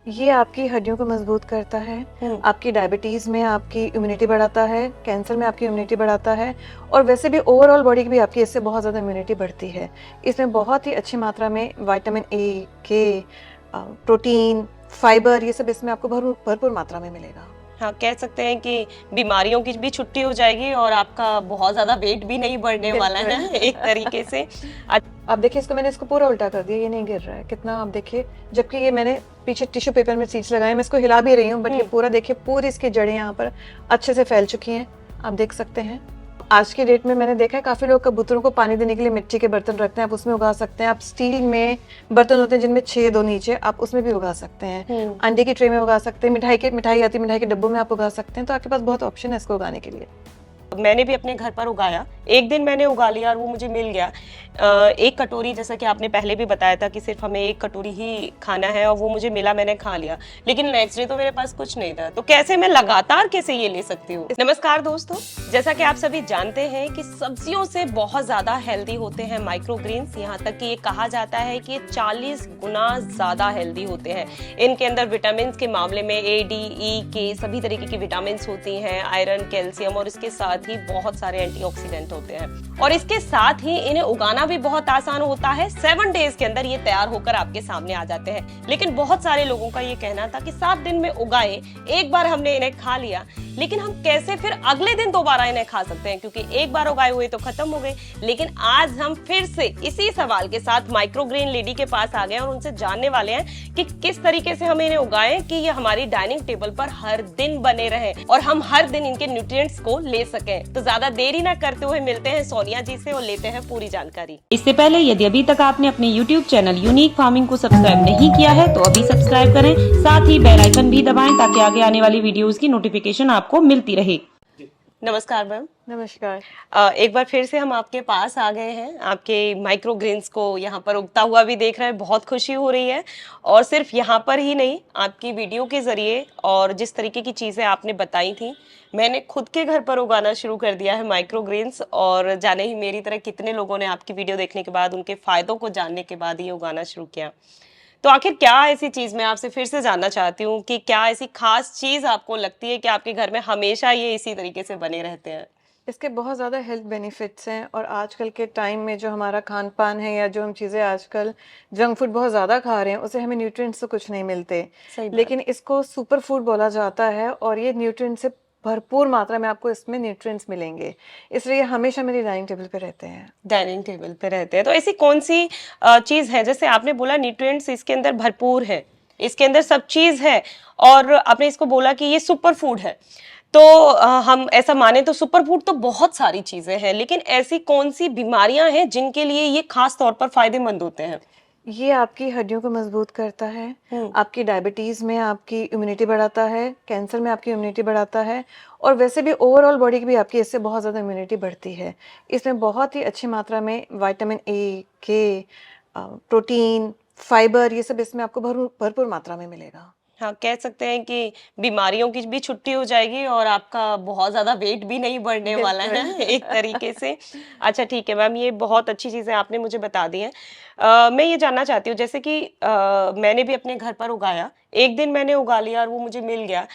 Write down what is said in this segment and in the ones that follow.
ये आपकी हड्डियों को मजबूत करता है, आपकी डायबिटीज़ में आपकी इम्यूनिटी बढ़ाता है, कैंसर में आपकी इम्यूनिटी बढ़ाता है और वैसे भी ओवरऑल बॉडी की भी आपकी इससे बहुत ज़्यादा इम्यूनिटी बढ़ती है। इसमें बहुत ही अच्छी मात्रा में विटामिन ए, के, प्रोटीन, फाइबर ये सब इसमें आपको भरपूर भरपूर मात्रा में मिलेगा। हाँ, कह सकते हैं कि बीमारियों की भी छुट्टी हो जाएगी और आपका बहुत ज्यादा वेट भी नहीं बढ़ने वाला है एक तरीके से। आप देखिए इसको मैंने इसको पूरा उल्टा कर दिया, ये नहीं गिर रहा है कितना, आप देखिए, जबकि ये मैंने पीछे टिश्यू पेपर में सीड्स लगाए, मैं इसको हिला भी रही हूँ बट ये पूरा देखिए, पूरी इसकी जड़ें यहाँ पर अच्छे से फैल चुकी हैं, आप देख सकते हैं। आज की डेट में मैंने देखा है काफी लोग कबूतरों को पानी देने के लिए मिट्टी के बर्तन रखते हैं, आप उसमें उगा सकते हैं। आप स्टील में बर्तन होते हैं जिनमें छेद हो नीचे, आप उसमें भी उगा सकते हैं। अंडे की ट्रे में उगा सकते हैं, मिठाई आती है, मिठाई के डब्बों में आप उगा सकते हैं। तो आपके पास बहुत ऑप्शन है इसको उगाने के लिए। मैंने भी अपने घर पर उगाया, एक दिन मैंने उगा लिया और वो मुझे मिल गया। एक कटोरी, जैसा कि आपने पहले भी बताया था कि सिर्फ हमें एक कटोरी ही खाना है, और वो मुझे मिला, मैंने खा लिया। लेकिन नेक्स्ट डे तो मेरे पास कुछ नहीं था, तो कैसे मैं लगातार कैसे ये ले सकती हूँ। नमस्कार दोस्तों, जैसा कि आप सभी जानते हैं कि सब्जियों से बहुत ज्यादा हेल्दी होते हैं माइक्रोग्रीन्स। यहाँ तक कि ये कहा जाता है कि 40 गुना ज्यादा हेल्दी होते हैं। इनके अंदर विटामिन के मामले में ए, डी, ई, के सभी तरीके की विटामिन होती हैं, आयरन, कैल्शियम, और इसके साथ ही बहुत सारे एंटीऑक्सीडेंट होते हैं। और इसके साथ ही इन्हें उगाना भी बहुत आसान होता है। 7 डेज के अंदर ये तैयार होकर आपके सामने आ जाते हैं। लेकिन बहुत सारे लोगों का ये कहना था कि 7 दिन में उगाए, एक बार हमने इन्हें खा लिया, लेकिन हम कैसे फिर अगले दिन दोबारा इन्हें खा सकते हैं, क्योंकि एक बार उगाए हुए तो खत्म हो गए। लेकिन आज हम फिर से इसी सवाल के साथ माइक्रोग्रीन लेडी के पास आ गए और उनसे जानने वाले हैं कि किस तरीके से हम इन्हें उगाएं कि ये हमारी डाइनिंग टेबल पर हर दिन बने रहे और हम हर दिन इनके न्यूट्रिएंट्स को ले सकें। तो ज्यादा देरी ना करते हुए मिलते हैं सोनिया जी से और लेते हैं पूरी जानकारी। इससे पहले यदि अभी तक आपने अपने YouTube चैनल यूनिक फार्मिंग को सब्सक्राइब नहीं किया है तो अभी सब्सक्राइब करें, साथ ही बेल आइकन भी दबाएं ताकि आगे आने वाली वीडियोस की नोटिफिकेशन आपको मिलती रहे। नमस्कार मैम। नमस्कार। एक बार फिर से हम आपके पास आ गए हैं, आपके माइक्रोग्रीन्स को यहाँ पर उगता हुआ भी देख रहे हैं, बहुत खुशी हो रही है। और सिर्फ यहाँ पर ही नहीं, आपकी वीडियो के जरिए और जिस तरीके की चीज़ें आपने बताई थी, मैंने खुद के घर पर उगाना शुरू कर दिया है माइक्रोग्रीन्स। और जाने ही मेरी तरह कितने लोगों ने आपकी वीडियो देखने के बाद, उनके फायदों को जानने के बाद ही उगाना शुरू किया। तो आखिर क्या ऐसी चीज, मैं आपसे फिर से जानना चाहती हूँ कि क्या ऐसी खास चीज आपको लगती है कि आपके घर में हमेशा ये इसी तरीके से बने रहते हैं। इसके बहुत ज़्यादा हेल्थ बेनिफिट्स हैं और आजकल के टाइम में जो हमारा खान पान है या जो हम चीज़ें आजकल जंक फूड बहुत ज़्यादा खा रहे हैं, उससे हमें न्यूट्रिएंट्स तो कुछ नहीं मिलते। लेकिन इसको सुपर फूड बोला जाता है और ये न्यूट्रिएंट्स से भरपूर मात्रा में आपको इसमें न्यूट्रिएंट्स मिलेंगे, इसलिए हमेशा मेरी डाइनिंग टेबल पे रहते हैं। डाइनिंग टेबल पे रहते हैं, तो ऐसी कौन सी चीज है, जैसे आपने बोला न्यूट्रिएंट्स इसके अंदर भरपूर है, इसके अंदर सब चीज है, और आपने इसको बोला कि ये सुपर फूड है, तो हम ऐसा माने तो सुपर फूड तो बहुत सारी चीजें हैं, लेकिन ऐसी कौन सी बीमारियां हैं जिनके लिए ये खास तौर पर फायदेमंद होते हैं। ये आपकी हड्डियों को मजबूत करता है, आपकी डायबिटीज़ में आपकी इम्यूनिटी बढ़ाता है, कैंसर में आपकी इम्यूनिटी बढ़ाता है और वैसे भी ओवरऑल बॉडी की भी आपकी इससे बहुत ज़्यादा इम्यूनिटी बढ़ती है। इसमें बहुत ही अच्छी मात्रा में विटामिन ए, के, प्रोटीन, फाइबर ये सब इसमें आपको भरपूर मात्रा में मिलेगा। हाँ, कह सकते हैं कि बीमारियों की भी छुट्टी हो जाएगी और आपका बहुत ज़्यादा वेट भी नहीं बढ़ने वाला है एक तरीके से। अच्छा ठीक है मैम, ये बहुत अच्छी चीज़ें आपने मुझे बता दी हैं। मैं ये जानना चाहती हूँ, जैसे कि मैंने भी अपने घर पर उगाया, एक दिन मैंने उगा लिया और वो मुझे मिल गया।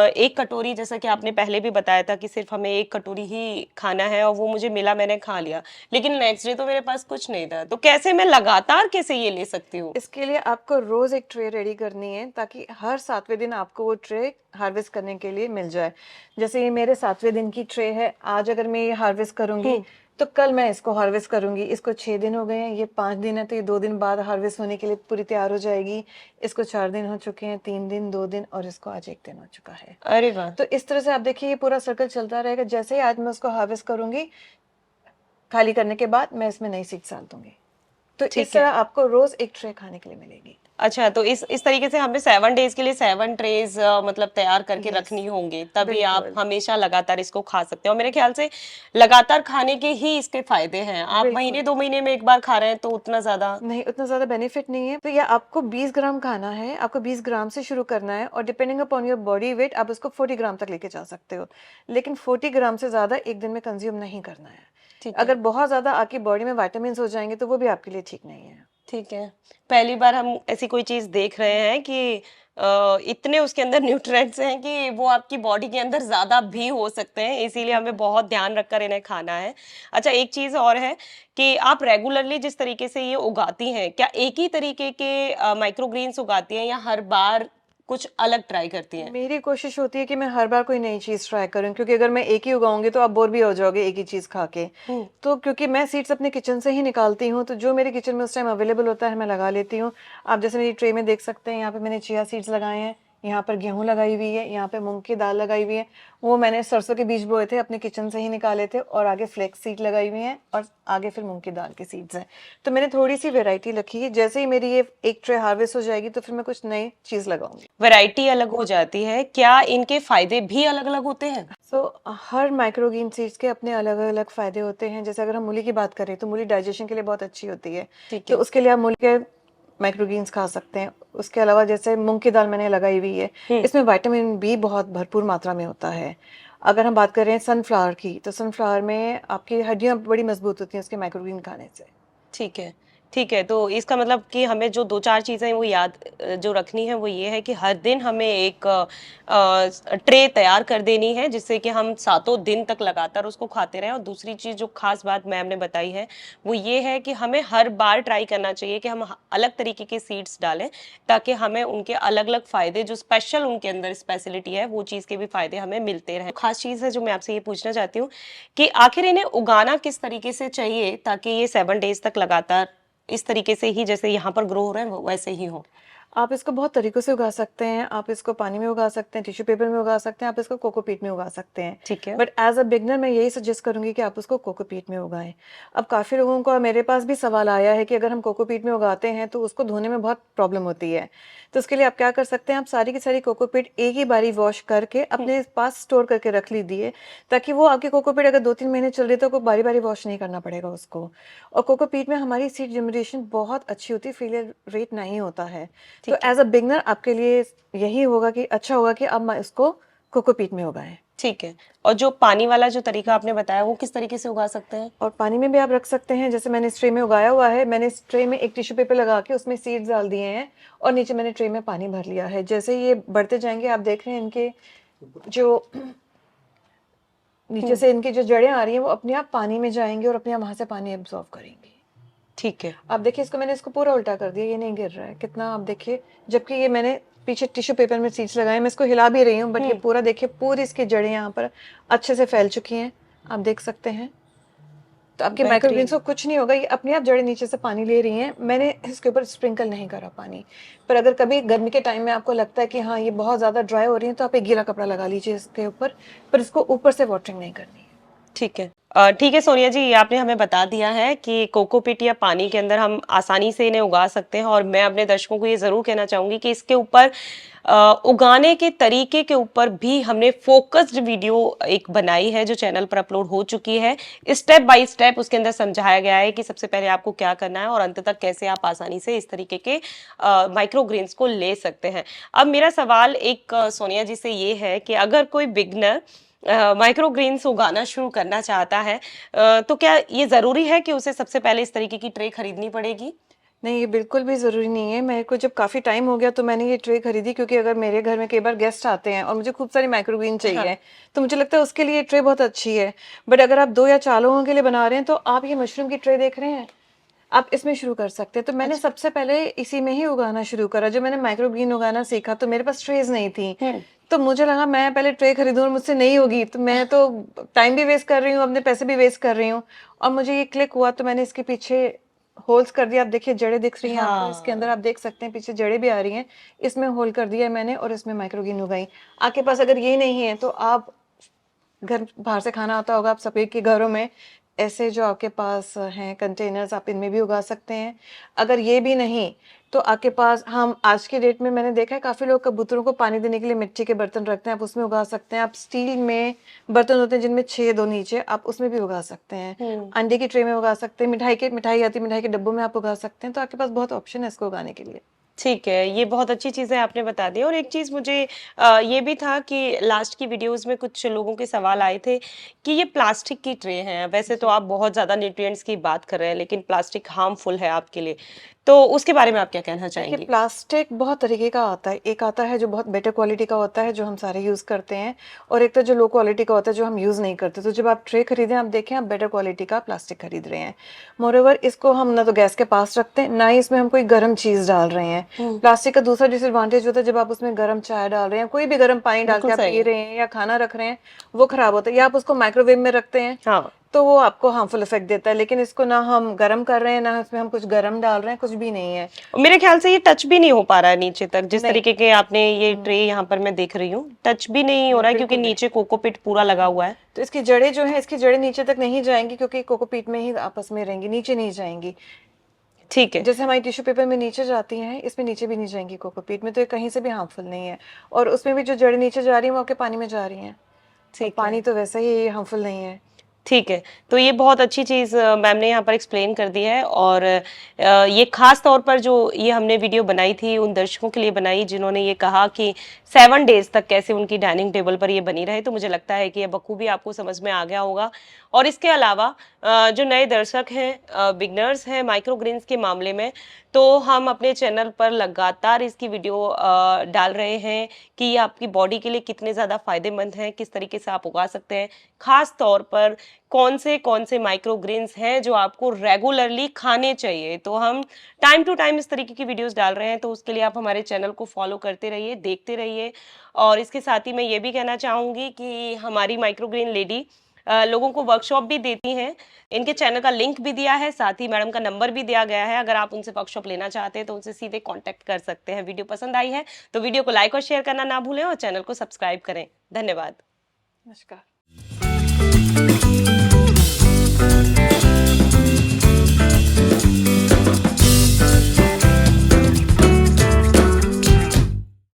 एक कटोरी, जैसा कि आपने पहले भी बताया था कि सिर्फ हमें एक कटोरी ही खाना है, और वो मुझे मिला, मैंने खा लिया। लेकिन नेक्स्ट डे तो मेरे पास कुछ नहीं था, तो कैसे मैं लगातार कैसे ये ले सकती हूँ। इसके लिए आपको रोज एक ट्रे रेडी करनी है ताकि हर 7वें दिन आपको वो ट्रे हार्वेस्ट करने के लिए मिल जाए। जैसे ये मेरे 7वें दिन की ट्रे है, आज अगर मैं ये हार्वेस्ट करूंगी तो कल मैं इसको हार्वेस्ट करूंगी। इसको 6 दिन हो गए हैं, ये 5 दिन है, तो ये 2 दिन बाद हार्वेस्ट होने के लिए पूरी तैयार हो जाएगी। इसको 4 दिन हो चुके हैं, 3 दिन, 2 दिन और इसको आज 1 दिन हो चुका है। अरे वाह। तो इस तरह से आप देखिए ये पूरा सर्कल चलता रहेगा। जैसे ही आज मैं उसको हार्वेस्ट करूंगी, खाली करने के बाद मैं इसमें नई सीड्स डाल दूंगी। तो इस तरह आपको रोज एक ट्रे खाने के लिए मिलेगी। अच्छा, तो इस तरीके से हमें 7 डेज के लिए 7 ट्रेज मतलब तैयार करके रखनी होंगी, तभी आप हमेशा लगातार इसको खा सकते हैं। और मेरे ख्याल से लगातार खाने के ही इसके फायदे हैं। आप महीने 2 महीने में एक बार खा रहे हैं तो उतना ज्यादा बेनिफिट नहीं है। तो ये आपको 20 ग्राम खाना है, आपको 20 ग्राम से शुरू करना है और depending upon your body weight आप उसको 40 ग्राम तक लेके जा सकते हो, लेकिन 40 ग्राम से ज्यादा एक दिन में कंज्यूम नहीं करना है। अगर बहुत ज्यादा आपकी बॉडी में विटामिन हो जाएंगे तो वो भी आपके लिए ठीक नहीं है। ठीक है। पहली बार हम ऐसी कोई चीज देख रहे हैं कि इतने उसके अंदर न्यूट्रिएंट्स हैं कि वो आपकी बॉडी के अंदर ज़्यादा भी हो सकते हैं, इसीलिए हमें बहुत ध्यान रखकर इन्हें खाना है। अच्छा, एक चीज़ और है कि आप रेगुलरली जिस तरीके से ये उगाती हैं, क्या एक ही तरीके के माइक्रो ग्रीन्स उगाती हैं या हर बार कुछ अलग ट्राई करती हैं? मेरी कोशिश होती है कि मैं हर बार कोई नई चीज़ ट्राई करूं, क्योंकि अगर मैं एक ही उगाऊंगी तो आप बोर भी हो जाओगे एक ही चीज़ खा के। हुँ। तो क्योंकि मैं सीड्स अपने किचन से ही निकालती हूँ, तो जो मेरे किचन में उस टाइम अवेलेबल होता है मैं लगा लेती हूँ। आप जैसे मेरी ट्रे में देख सकते हैं, यहाँ पे मैंने चिया सीड्स लगाए हैं, यहाँ पर गेहूं लगाई हुई है, यहाँ पे मूंग की दाल लगाई हुई है। वो मैंने सरसों के बीज बोए थे, अपने किचन से ही निकाले थे, और आगे फ्लेक्स सीड लगाई हुई है, और आगे फिर मूंग की दाल की सीड्स हैं। तो मैंने थोड़ी सी वेराइटी रखी है। जैसे ही मेरी ये एक ट्रे हार्वेस्ट हो जाएगी तो फिर मैं कुछ नई चीज़ लगाऊंगी। वैरायटी अलग हो जाती है, क्या इनके फ़ायदे भी अलग-अलग होते हैं? हर माइक्रोग्रीन सीड्स के अपने अलग अलग फायदे होते हैं। जैसे अगर हम मूली की बात करें तो मूली डाइजेशन के लिए बहुत अच्छी होती है, ठीक तो है। उसके लिए आप मूली के माइक्रोग्रीन्स खा सकते हैं। उसके अलावा जैसे मूंग की दाल मैंने लगाई हुई है, हुँ। इसमें विटामिन बी बहुत भरपूर मात्रा में होता है। अगर हम बात करें सनफ्लावर की, तो सनफ्लावर में आपकी हड्डियां बड़ी मजबूत होती हैं उसके माइक्रोग्रीन खाने से। ठीक है, ठीक है। तो इसका मतलब कि हमें जो 2-4 चीज़ें वो याद जो रखनी है वो ये है कि हर दिन हमें एक ट्रे तैयार कर देनी है जिससे कि हम सातों दिन तक लगातार उसको खाते रहें। और दूसरी चीज़ जो ख़ास बात मैम ने बताई है, वो ये है कि हमें हर बार ट्राई करना चाहिए कि हम ह अलग तरीके के सीड्स डालें, ताकि हमें उनके अलग-अलग फ़ायदे जो स्पेशल उनके अंदर स्पेशलिटी है, वो चीज़ के भी फ़ायदे हमें मिलते रहें। ख़ास चीज़ है जो मैं आपसे ये पूछना चाहती हूँ कि आखिर इन्हें उगाना किस तरीके से चाहिए ताकि ये 7 डेज़ तक लगातार इस तरीके से ही जैसे यहाँ पर ग्रो हो रहे हैं वो वैसे ही हो? आप इसको बहुत तरीकों से उगा सकते हैं। आप इसको पानी में उगा सकते हैं, टिश्यू पेपर में उगा सकते हैं, आप इसको कोकोपीट में उगा सकते हैं। ठीक है। बट एज अ बिगनर मैं यही सजेस्ट करूंगी कि आप उसको कोकोपीट में उगाएं। अब काफ़ी लोगों को मेरे पास भी सवाल आया है कि अगर हम कोकोपीट में उगाते हैं तो उसको धोने में बहुत प्रॉब्लम होती है। तो उसके लिए आप क्या कर सकते हैं, आप सारी की सारी कोकोपीट एक ही बारी वॉश करके अपने पास स्टोर करके रख लीजिए, ताकि वो आपकी कोकोपीट अगर 2-3 महीने चल रही है तो आपको बारी बारी वॉश नहीं करना पड़ेगा उसको। और कोकोपीट में हमारी सीड जनरेशन बहुत अच्छी होती है, फेलियर रेट नहीं होता है। तो ठीक है। एज अ बिगनर आपके लिए यही होगा कि अच्छा होगा कि अब इसको कोकोपीट में उगाएं। ठीक है। और जो पानी वाला जो तरीका आपने बताया वो किस तरीके से उगा सकते हैं? और पानी में भी आप रख सकते हैं। जैसे मैंने इस ट्रे में उगाया हुआ है, मैंने इस ट्रे में एक टिश्यू पेपर लगा के उसमें सीड्स डाल दिए हैं, और नीचे मैंने ट्रे में पानी भर लिया है। जैसे ये बढ़ते जाएंगे आप देख रहे हैं इनके जो नीचे से इनकी जो जड़ें आ रही हैं वो अपने आप पानी में जाएंगी और अपने आप वहां से पानी एब्जॉर्ब करेंगी। ठीक है। आप देखिए इसको मैंने इसको पूरा उल्टा कर दिया, ये नहीं गिर रहा है कितना, आप देखिए। जबकि ये मैंने पीछे टिश्यू पेपर में सीड्स लगाए, मैं इसको हिला भी रही हूँ, बट ये पूरा देखिए पूरी इसकी जड़ें यहाँ पर अच्छे से फैल चुकी हैं, आप देख सकते हैं। तो आपके माइक्रोग्रीन्स को कुछ नहीं होगा, ये अपने आप जड़ें नीचे से पानी ले रही हैं। मैंने इसके ऊपर स्प्रिंकल नहीं करा पानी। पर अगर कभी गर्मी के टाइम में आपको लगता है कि हाँ ये बहुत ज़्यादा ड्राई हो रही है, तो आप एक गीला कपड़ा लगा लीजिए इसके ऊपर, पर इसको ऊपर से वाटरिंग नहीं करनी है। ठीक है। ठीक है सोनिया जी, ये आपने हमें बता दिया है कि कोकोपीट या पानी के अंदर हम आसानी से इन्हें उगा सकते हैं। और मैं अपने दर्शकों को ये ज़रूर कहना चाहूँगी कि इसके ऊपर उगाने के तरीके के ऊपर भी हमने फ़ोकस्ड वीडियो एक बनाई है जो चैनल पर अपलोड हो चुकी है। स्टेप बाय स्टेप उसके अंदर समझाया गया है कि सबसे पहले आपको क्या करना है और अंत तक कैसे आप आसानी से इस तरीके के माइक्रो ग्रीन्स को ले सकते हैं। अब मेरा सवाल एक सोनिया जी से ये है कि अगर कोई बिगनर माइक्रो ग्रीन्स उगाना शुरू करना चाहता है, तो क्या ये ज़रूरी है कि उसे सबसे पहले इस तरीके की ट्रे खरीदनी पड़ेगी? नहीं, ये बिल्कुल भी ज़रूरी नहीं है। मेरे को जब काफ़ी टाइम हो गया तो मैंने ये ट्रे खरीदी, क्योंकि अगर मेरे घर में कई बार गेस्ट आते हैं और मुझे खूब सारी माइक्रोग्रीन चाहिए, हाँ। तो मुझे लगता है उसके लिए ये ट्रे बहुत अच्छी है। बट अगर आप 2 या 4 लोगों के लिए बना रहे हैं, तो आप ये मशरूम की ट्रे देख रहे हैं, आप इसमें शुरू कर सकते हैं। तो मैंने सबसे पहले इसी में ही उगाना शुरू करा। जब मैंने माइक्रोग्रीन उगाना सीखा तो मेरे पास ट्रेज नहीं थी। तो मुझे लगा मैं पहले ट्रे खरीदूं और मुझसे नहीं होगी, तो मैं तो टाइम भी वेस्ट कर रही हूँ, अपने पैसे भी वेस्ट कर रही हूँ। और मुझे ये क्लिक हुआ तो मैंने इसके पीछे होल्स कर दिया। आप देखिए जड़ें दिख रही हैं आपको, इसके अंदर आप देख सकते हैं पीछे जड़ें भी आ रही हैं। इसमें होल कर दिया है मैंने और इसमें माइक्रोग्रीन उगाई। आपके पास अगर ये नहीं है तो आप घर बाहर से खाना आता होगा, आप सभी के घरों में ऐसे जो आपके पास हैं कंटेनर्स, आप इनमें भी उगा सकते हैं। अगर ये भी नहीं तो आपके पास, हम आज के डेट में मैंने देखा है काफ़ी लोग कबूतरों को पानी देने के लिए मिट्टी के बर्तन रखते हैं, आप उसमें उगा सकते हैं। आप स्टील में बर्तन होते हैं जिनमें छेद हो नीचे, आप उसमें भी उगा सकते हैं। अंडे की ट्रे में उगा सकते हैं, मिठाई आती है, मिठाई के डब्बों में आप उगा सकते हैं। तो आपके पास बहुत ऑप्शन है इसको उगाने के लिए। ठीक है, ये बहुत अच्छी चीज़ें आपने बता दी। और एक चीज़ मुझे ये भी था कि लास्ट की वीडियोज़ में कुछ लोगों के सवाल आए थे कि ये प्लास्टिक की ट्रे हैं। वैसे तो आप बहुत ज़्यादा न्यूट्रिएंट्स की बात कर रहे हैं, लेकिन प्लास्टिक हार्मफुल है आपके लिए। तो उसके बारे में आप क्या कहना देखिए चाहेंगी? प्लास्टिक बहुत तरीके का आता है। एक आता है जो बहुत बेटर क्वालिटी का होता है जो हम सारे यूज़ करते हैं, और एक तो जो लो क्वालिटी का होता है जो हम यूज़ नहीं करते। तो जब आप ट्रे खरीदें, आप देखें आप बेटर क्वालिटी का प्लास्टिक खरीद रहे हैं। मोreओवर इसको हम ना तो गैस के पास रखते हैं, ना ही इसमें हम कोई गर्म चीज़ डाल रहे हैं। प्लास्टिक का दूसरा डिसएडवांटेज होता है जब आप उसमें गर्म चाय डाल रहे हैं, कोई भी गर्म पानी डाल के बिल्कुल आप सही। पी रहे हैं या खाना रख रहे हैं, वो खराब होता है। या आप उसको माइक्रोवेव में रखते हैं हाँ, तो वो आपको हार्मफुल इफेक्ट देता है। लेकिन इसको ना हम गर्म कर रहे हैं, ना इसमें हम कुछ गर्म डाल रहे हैं, कुछ भी नहीं है। मेरे ख्याल से ये टच भी नहीं हो पा रहा है नीचे तक, जिस नहीं, तरीके के आपने ये ट्रे यहाँ पर मैं देख रही हूँ, टच भी नहीं हो रहा है क्योंकि बिल्कुल नहीं। नीचे कोकोपीट पूरा लगा हुआ है। तो इसकी जड़ें जो है, इसकी जड़ें नीचे तक नहीं जाएंगी क्योंकि कोकोपीट में ही आपस में रहेंगी, नीचे नहीं जाएंगी। ठीक है, जैसे हमारी टिश्यू पेपर में नीचे जाती हैं, इसमें नीचे भी नहीं जाएंगी कोकोपीट में, तो ये कहीं से भी हार्मफुल नहीं है। और उसमें भी जो जड़ें नीचे जा रही हैं वो आपके पानी में जा रही हैं, और ठीक है। पानी तो वैसे ही हार्मफुल नहीं है। ठीक है, तो ये बहुत अच्छी चीज़ मैम ने यहाँ पर एक्सप्लेन कर दी है, और ये खास तौर पर जो ये हमने वीडियो बनाई थी उन दर्शकों के लिए बनाई जिन्होंने ये कहा कि 7 डेज तक कैसे उनकी डाइनिंग टेबल पर ये बनी रहे। तो मुझे लगता है कि ये बखूबी आपको समझ में आ गया होगा। और इसके अलावा जो नए दर्शक हैं, बिगनर्स हैं माइक्रोग्रीन्स के मामले में, तो हम अपने चैनल पर लगातार इसकी वीडियो डाल रहे हैं कि ये आपकी बॉडी के लिए कितने ज़्यादा फायदेमंद हैं, किस तरीके से आप उगा सकते हैं। खास तौर पर कौन से माइक्रोग्रेन्स हैं जो आपको रेगुलरली खाने चाहिए। तो हम टाइम टू टाइम इस तरीके की वीडियोस डाल रहे हैं, तो उसके लिए आप हमारे चैनल को फॉलो करते रहिए, देखते रहिए। और इसके साथ ही मैं ये भी कहना चाहूँगी कि हमारी माइक्रोग्रेन लेडी लोगों को वर्कशॉप भी देती हैं। इनके चैनल का लिंक भी दिया है, साथ ही मैडम का नंबर भी दिया गया है। अगर आप उनसे वर्कशॉप लेना चाहते हैं तो उनसे सीधे कॉन्टैक्ट कर सकते हैं। वीडियो पसंद आई है तो वीडियो को लाइक और शेयर करना ना भूलें और चैनल को सब्सक्राइब करें। धन्यवाद। नमस्कार।